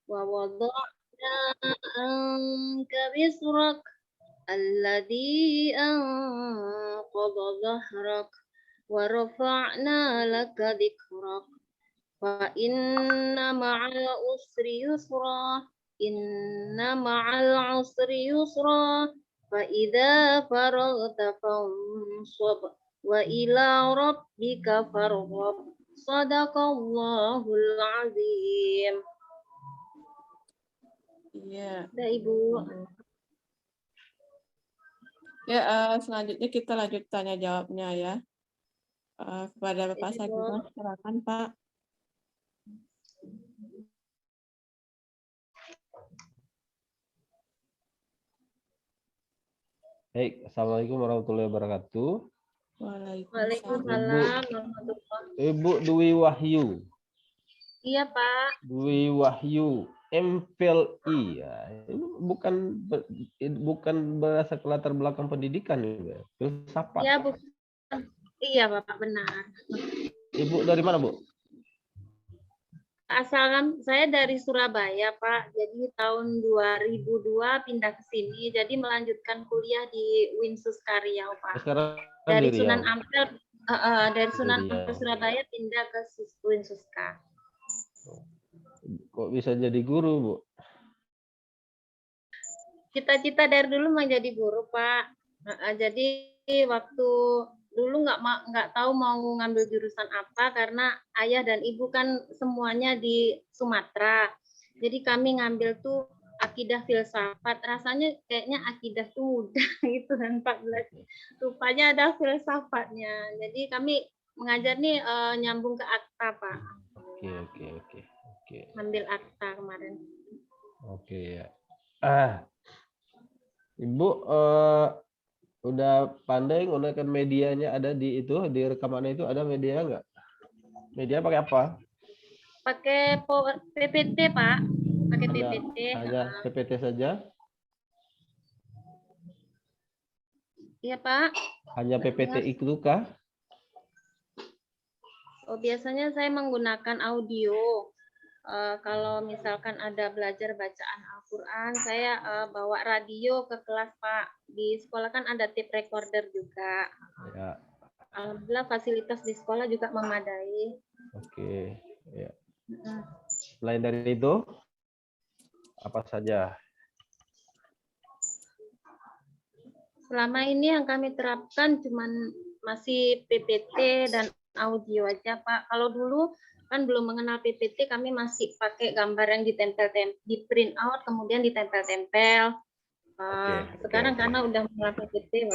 wa wada'na anka wisrak alladhi anqadha dhahrak wa rafa'na laka dhikrak fa inna ma'al usri yusra inna ma'al usri yusra fa idza faraghta fansab wa ila rabbika farghab. Shadaqallahul azim. Iya. Dah Ibu. Ya, selanjutnya kita lanjut tanya jawabnya ya. Kepada Bapak Ibu. Sagiman, silakan Pak. Baik, Assalamualaikum warahmatullahi wabarakatuh. Waalaikumsalam. Ibu Dwi Wahyu. Iya Pak. Dwi Wahyu, MPhilI ya. Ini bukan berasal ke latar belakang pendidikan ya, filsafat. Iya Bu. Iya Bapak benar. Ibu dari mana Bu? Asalkan saya dari Surabaya Pak. Jadi tahun 2002 pindah ke sini. Jadi melanjutkan kuliah di Winsus Karyau Pak. Sekarang Dari di Sunan Riau. Ampel dari Sunan Riau. Ampel Surabaya pindah ke Winsuska. Kok bisa jadi guru Bu? Cita-cita dari dulu mau jadi guru Pak. Jadi waktu dulu nggak tahu mau ngambil jurusan apa karena ayah dan ibu kan semuanya di Sumatera. Jadi kami ngambil tuh akidah filsafat. Rasanya kayaknya akidah tuh mudah gitu kan 14. Rupanya ada filsafatnya. Jadi kami mengajar nih nyambung ke akta Pak. Oke. Ambil akta kemarin. Oke ya. Ibu udah pandai menggunakan medianya, ada di itu, di rekamannya itu ada media nggak? Media pakai apa? Pakai PPT Pak. Pakai PPT. Hanya PPT saja? Iya Pak. Hanya PPT itu kah? Oh, biasanya saya menggunakan audio. Kalau misalkan ada belajar bacaan Al-Quran, saya bawa radio ke kelas Pak. Di sekolah kan ada tape recorder juga. Ya. Alhamdulillah fasilitas di sekolah juga memadai. Oke. Ya. Selain dari itu, apa saja? Selama ini yang kami terapkan cuman masih PPT dan audio aja Pak. Kalau dulu kan belum mengenal PPT, kami masih pakai gambar yang ditempel-tempel, di print out, kemudian ditempel-tempel. Sekarang karena udah mengenal PPT,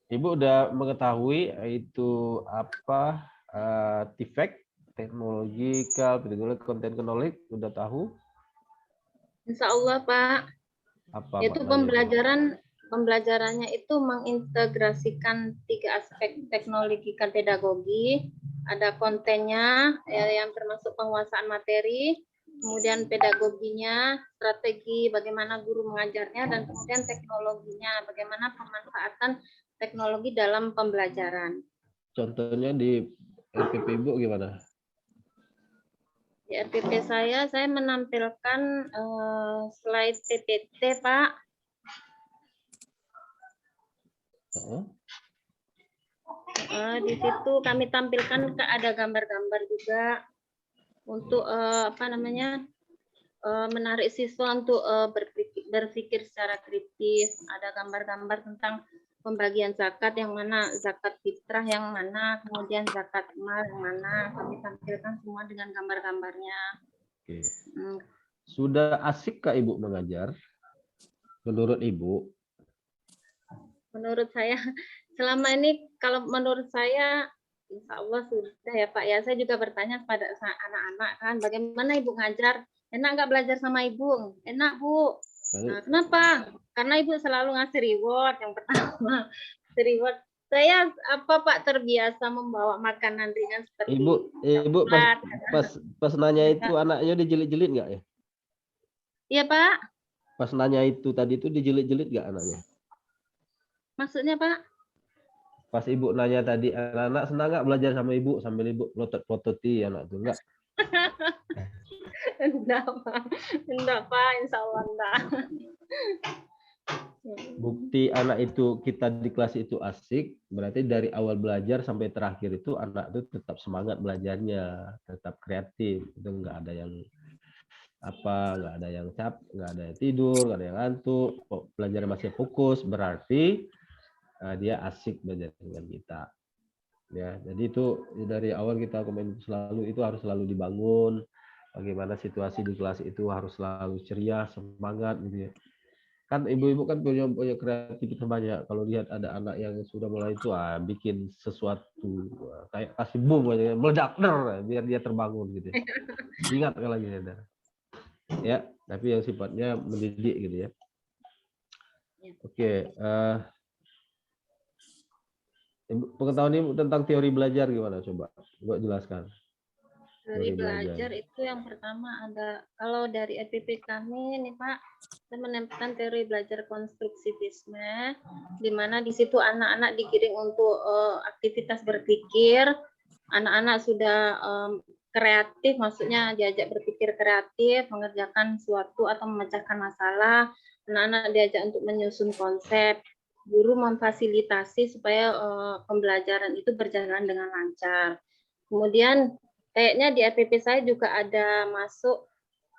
Ibu udah mengetahui itu apa TIFEK, teknologikal, content knowledge, udah tahu? Insya Allah Pak. Apa itu pembelajarannya itu mengintegrasikan 3 aspek teknologi dan pedagogi. Ada kontennya yang termasuk penguasaan materi, kemudian pedagoginya, strategi bagaimana guru mengajarnya, dan kemudian teknologinya, bagaimana pemanfaatan teknologi dalam pembelajaran. Contohnya di RPP Ibu gimana? Di RPP saya menampilkan slide PPT Pak. Di situ kami tampilkan ada gambar-gambar juga untuk menarik siswa untuk berpikir secara kritis. Ada gambar-gambar tentang pembagian zakat, yang mana zakat fitrah, yang mana kemudian zakat mal, yang mana kami tampilkan semua dengan gambar-gambarnya. Oke. Sudah asikkah Ibu mengajar? Menurut Ibu? Menurut saya selama ini, kalau menurut saya insya Allah sudah ya Pak ya. Saya juga bertanya kepada anak-anak kan, bagaimana Ibu ngajar? Enak nggak belajar sama Ibu? Enak Bu. Nah, kenapa? Karena Ibu selalu ngasih reward. Yang pertama, reward. Saya Pak terbiasa membawa makanan ringan seperti Ibu pas nanya itu anaknya dijelit-jelit nggak ya? Iya Pak. Pas nanya itu tadi itu dijelit-jelit nggak anaknya? Maksudnya Pak? Pas Ibu nanya tadi, anak-anak senang nggak belajar sama Ibu sambil Ibu plotot-plototi anak itu enggak? Enggak, Pak. Enggak, Pak. Insya Allah enggak. Bukti anak itu kita di kelas itu asik, berarti dari awal belajar sampai terakhir itu anak itu tetap semangat belajarnya, tetap kreatif. Itu nggak ada yang nggak ada yang nggak ada yang tidur, nggak ada yang ngantuk, kok belajar masih fokus, berarti dia asik belajar dengan kita. Ya, jadi itu dari awal kita komen selalu itu harus selalu dibangun. Bagaimana situasi di kelas itu harus selalu ceria, semangat gitu ya. Kan ibu-ibu kan punya kreativitas banyak. Kalau lihat ada anak yang sudah mulai itu bikin sesuatu kayak kasih bom aja meledak biar dia terbangun gitu. Ingat lagi ya, tapi yang sifatnya mendidik gitu ya. Oke, pengetahuan Ibu tentang teori belajar gimana coba? Coba jelaskan. Teori belajar itu yang pertama ada, kalau dari EPP kami nih Pak, kita menempatkan teori belajar konstruktivisme, di mana di situ anak-anak digiring untuk aktivitas berpikir, anak-anak sudah kreatif, maksudnya diajak berpikir kreatif, mengerjakan suatu atau memecahkan masalah, anak-anak diajak untuk menyusun konsep, guru memfasilitasi supaya pembelajaran itu berjalan dengan lancar. Kemudian kayaknya di RPP saya juga ada masuk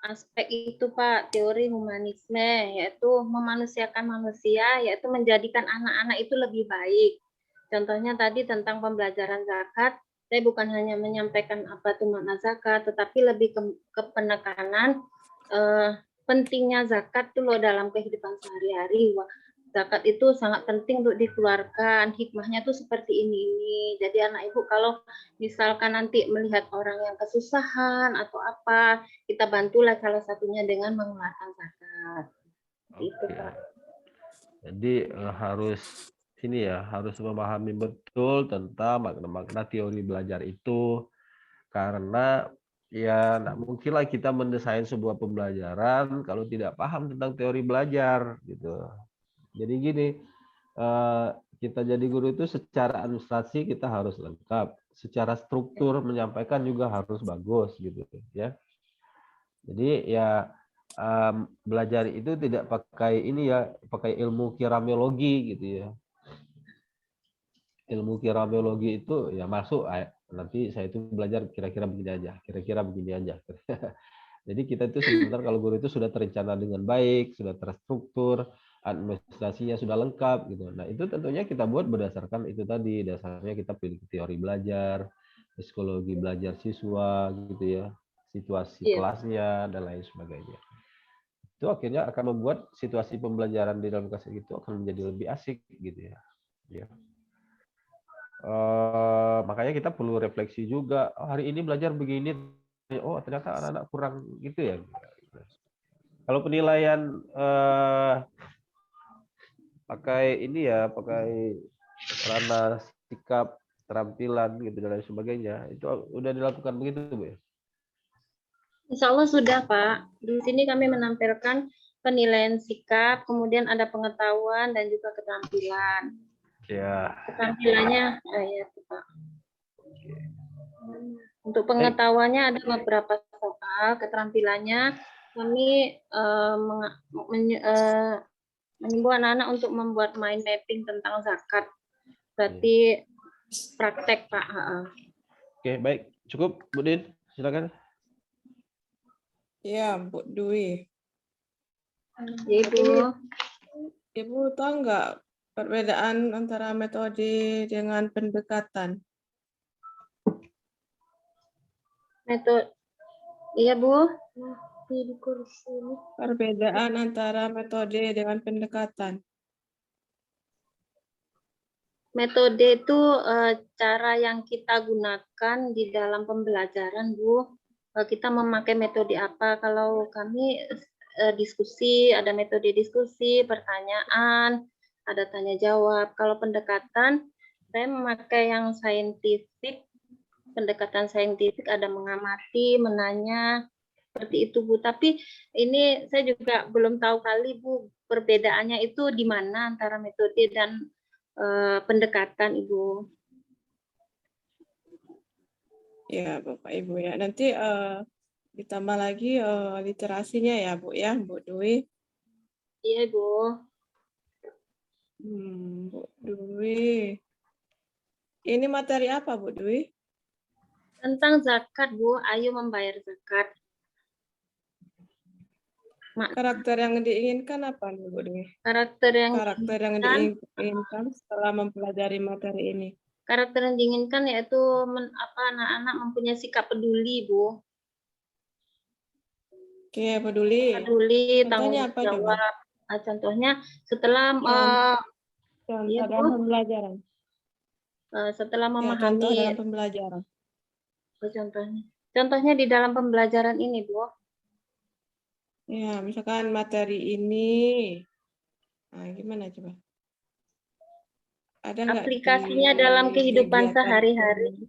aspek itu Pak, teori humanisme, yaitu memanusiakan manusia, yaitu menjadikan anak-anak itu lebih baik. Contohnya tadi tentang pembelajaran zakat, saya bukan hanya menyampaikan apa itu makna zakat, tetapi lebih ke penekanan pentingnya zakat itu loh dalam kehidupan sehari-hari. Zakat itu sangat penting untuk dikeluarkan, hikmahnya tuh seperti ini. Jadi anak ibu kalau misalkan nanti melihat orang yang kesusahan atau apa, kita bantulah salah satunya dengan mengeluarkan zakat. Itu Pak. Jadi harus harus memahami betul tentang makna-makna teori belajar itu, karena ya nggak mungkinlah kita mendesain sebuah pembelajaran kalau tidak paham tentang teori belajar gitu. Jadi gini, kita jadi guru itu secara administrasi kita harus lengkap, secara struktur menyampaikan juga harus bagus gitu ya. Jadi ya belajar itu tidak pakai pakai ilmu keramologi gitu ya. Ilmu keramologi itu ya masuk nanti saya itu belajar kira-kira begini aja. Jadi kita itu sebentar kalau guru itu sudah terencana dengan baik, sudah terstruktur, administrasinya sudah lengkap gitu. Nah, itu tentunya kita buat berdasarkan itu tadi, dasarnya kita pilih teori belajar, psikologi belajar siswa gitu ya, situasi kelasnya dan lain sebagainya. Itu akhirnya akan membuat situasi pembelajaran di dalam kelas itu akan menjadi lebih asik gitu ya. Makanya kita perlu refleksi juga. Oh, hari ini belajar begini, oh ternyata anak-anak kurang gitu ya. Kalau penilaian pakai ranah sikap, keterampilan gitu dan lain sebagainya, itu udah dilakukan begitu Bu ya? Insya Allah sudah Pak. Di sini kami menampilkan penilaian sikap, kemudian ada pengetahuan dan juga keterampilan. Ya. Keterampilannya ya Pak. Untuk pengetahuannya ada beberapa soal, keterampilannya kami mengimbau anak-anak untuk membuat mind mapping tentang zakat. Berarti praktek Pak. Oke, baik. Cukup Bu Din, silakan. Ya, Bu Dwi. Ibu. Ibu tahu nggak perbedaan antara metode dengan pendekatan? Metode, iya Bu. Di kursi ini. Perbedaan antara metode dengan pendekatan. Metode itu cara yang kita gunakan di dalam pembelajaran, Bu. Kita memakai metode apa? Kalau kami diskusi, ada metode diskusi, pertanyaan, ada tanya jawab. Kalau pendekatan, saya memakai yang saintifik. Pendekatan saintifik ada mengamati, menanya, seperti itu Bu. Tapi ini saya juga belum tahu kali Bu, perbedaannya itu di mana antara metode dan pendekatan Ibu. Ya, Bapak Ibu ya. Nanti ditambah lagi literasinya ya, Bu ya, Bu Dwi. Iya, Ibu. Bu Dwi. Ini materi apa, Bu Dwi? Tentang zakat, Bu. Ayo membayar zakat. Karakter yang diinginkan apa nih, Bu Dwi? Karakter yang Karakter yang diinginkan, diinginkan setelah mempelajari materi ini. karakter yang diinginkan yaitu anak-anak mempunyai sikap peduli, Bu. Oke, peduli. Peduli, Contohnya tanggung apa coba? jawab. Contohnya setelah Contoh ya, dalam Bu, pembelajaran. setelah Ya, contoh dalam memahami pembelajaran. contohnya. Contohnya di dalam pembelajaran ini, Bu. Ya, misalkan materi ini. Nah, gimana coba? Ada nggak Aplikasinya di dalam kehidupan kegiatan sehari-hari. ini?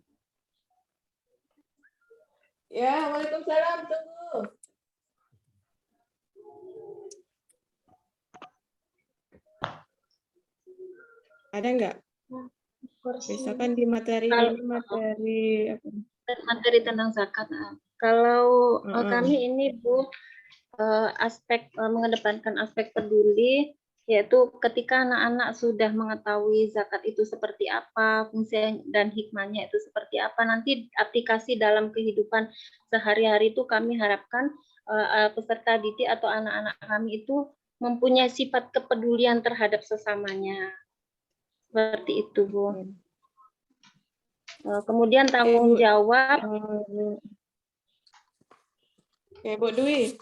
Ya, Waalaikumsalam, tunggu. Ada nggak? Misalkan di materi Kalau ini materi apa? materi tentang zakat. Kalau kami ini, Bu, aspek mengedepankan aspek peduli, yaitu ketika anak-anak sudah mengetahui zakat itu seperti apa, fungsi dan hikmahnya itu seperti apa, nanti aplikasi dalam kehidupan sehari-hari itu kami harapkan peserta didik atau anak-anak kami itu mempunyai sifat kepedulian terhadap sesamanya. Seperti itu, Bu. Kemudian tanggung jawab. Oke, Bu Dwi.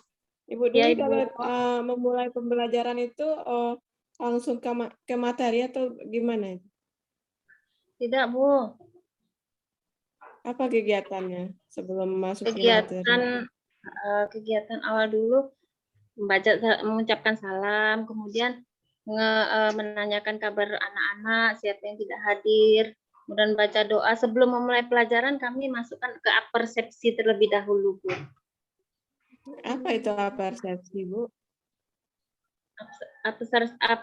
Ibu Ya, Dwi Ibu. kalau memulai pembelajaran itu langsung ke materi atau gimana? Tidak, Bu. Apa kegiatannya sebelum masuki materi? Kegiatan awal dulu mengucapkan salam, kemudian menanyakan kabar anak-anak, siapa yang tidak hadir, kemudian baca doa. Sebelum memulai pelajaran, kami masukkan ke persepsi terlebih dahulu, Bu. Apa itu persepsi, Bu?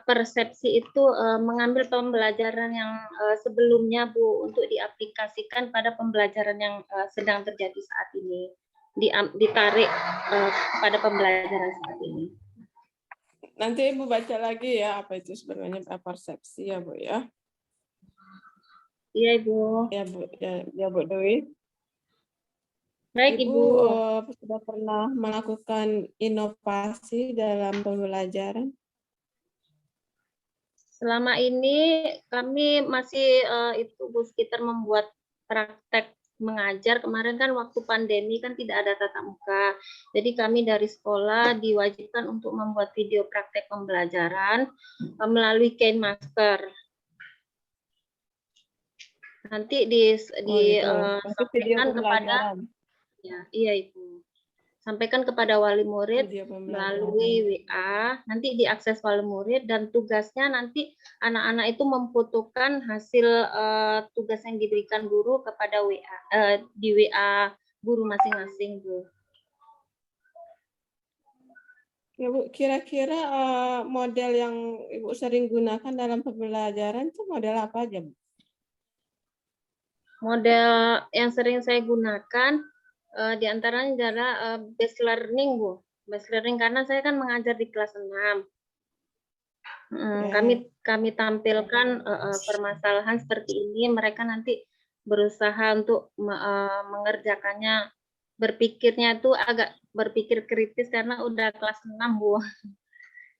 Persepsi itu mengambil pembelajaran yang sebelumnya, Bu, untuk diaplikasikan pada pembelajaran yang sedang terjadi saat ini. Ditarik pada pembelajaran saat ini. Nanti Ibu baca lagi ya apa itu sebenarnya persepsi ya, Bu ya. Iya, Ibu. Ya, Bu Dwi. Baik, Ibu Ibu. sudah pernah melakukan inovasi dalam pembelajaran? Selama ini kami masih itu, Bu, sekitar membuat praktek mengajar. Kemarin kan waktu pandemi kan tidak ada tatap muka. Jadi kami dari sekolah diwajibkan untuk membuat video praktek pembelajaran melalui KineMaster. Nanti disampaikan kepada iya, Ibu. Sampaikan kepada wali murid melalui WA, nanti diakses wali murid dan tugasnya nanti anak-anak itu memfotokan hasil tugas yang diberikan guru kepada di WA guru masing-masing, Bu. Ya, Bu, kira-kira model yang Ibu sering gunakan dalam pembelajaran itu model apa aja, Bu? Model yang sering saya gunakan di antaranya adalah based learning, Bu. Based learning karena saya kan mengajar di kelas 6. Kami tampilkan permasalahan seperti ini, mereka nanti berusaha untuk mengerjakannya, berpikirnya itu agak berpikir kritis karena udah kelas 6, Bu.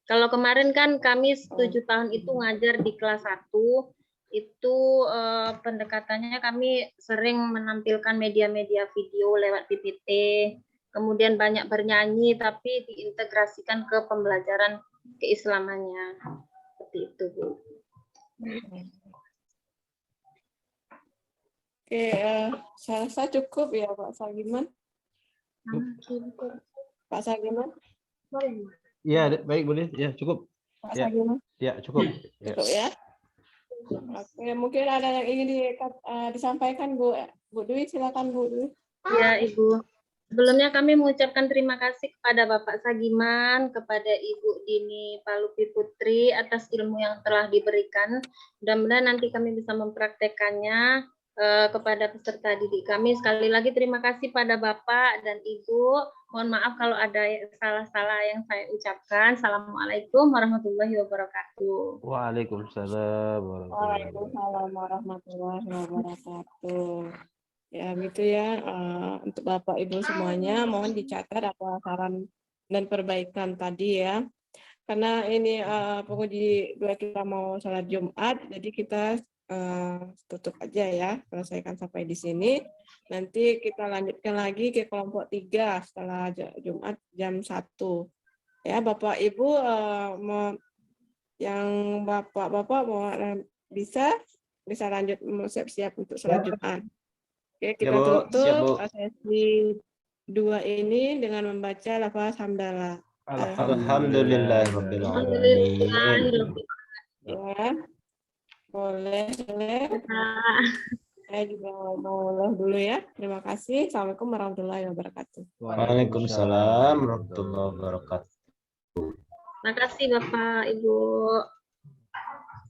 Kalau kemarin kan kami 7 tahun itu ngajar di kelas 1, itu pendekatannya kami sering menampilkan media-media video lewat PPT, kemudian banyak bernyanyi tapi diintegrasikan ke pembelajaran keislamannya. Seperti itu, Bu. Oke, saya rasa cukup ya, Pak Sagiman. Pak Sagiman? Iya, baik, boleh. Ya, cukup. Pak Sagiman? Ya, cukup. Cukup ya. Oke, mungkin ada yang ingin disampaikan, Bu Dwi, silakan, Bu Dwi. Ya, Ibu. Sebelumnya kami mengucapkan terima kasih kepada Bapak Sagiman, kepada Ibu Dini Palupi Putri atas ilmu yang telah diberikan. Mudah-mudahan nanti kami bisa mempraktekannya kepada peserta didik kami. Sekali lagi terima kasih pada Bapak dan Ibu. Mohon maaf kalau ada salah-salah yang saya ucapkan. Assalamualaikum warahmatullahi wabarakatuh. Waalaikumsalam warahmatullahi wabarakatuh. Waalaikumsalam warahmatullahi wabarakatuh. Ya gitu ya, untuk Bapak Ibu semuanya mohon dicatat apa saran dan perbaikan tadi ya. Karena ini penguji dua kita mau sholat Jumat, jadi kita tutup aja ya, selesaikan sampai di sini. Nanti kita lanjutkan lagi ke kelompok 3 setelah Jumat jam 1. Ya Bapak Ibu yang Bapak-Bapak mau bisa lanjut siap-siap untuk sholat Jumat. Oke, kita tutup sesi 2 ini dengan membaca lafaz hamdalah. Alhamdulillahirabbil Alhamdulillah. Ya, boleh. Saya juga mau love dulu ya. Terima kasih. Assalamualaikum warahmatullahi wabarakatuh. Waalaikumsalam warahmatullahi wabarakatuh. Terima kasih Bapak, Ibu.